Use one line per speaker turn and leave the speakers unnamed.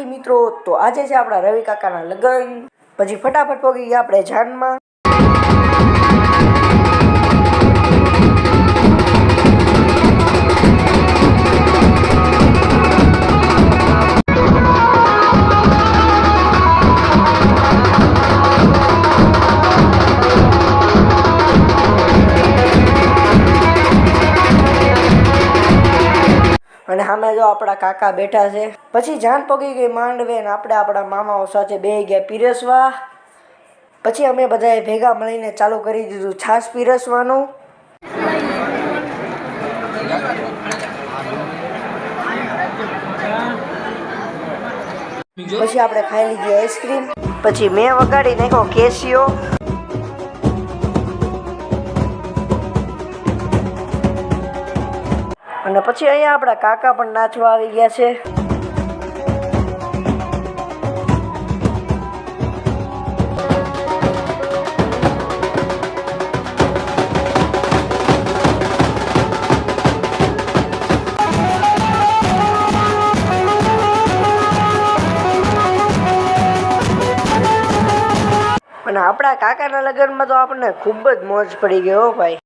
Finally મિત્રો તો આજે છે આપણા રવિ કાકાના લગ્ન. પછી ફટાફટ પોગી ગયા આપણે જાનમાં. અને સામે જો આપણા કાકા બેઠા છે. પછી જાન પગી ગઈ માંડવે ને આપણે આપણા મામાઓ સાથે બેસી ગયા પીરસવા. પછી અમે બધાએ ભેગા મળીને ચાલુ કરી દીધું છાશ પીરસવાનું. પછી આપણે ખાઈ લીધી આઈસ્ક્રીમ. પછી મેં વગાડી નાખ્યો કેસિયો. અને પછી અહીંયા આપણા કાકા પણ નાચવા આવી ગયા છે. અને આપણા કાકાના લગ્નમાં તો આપણને ખૂબ જ મોજ પડી ગયો ભાઈ.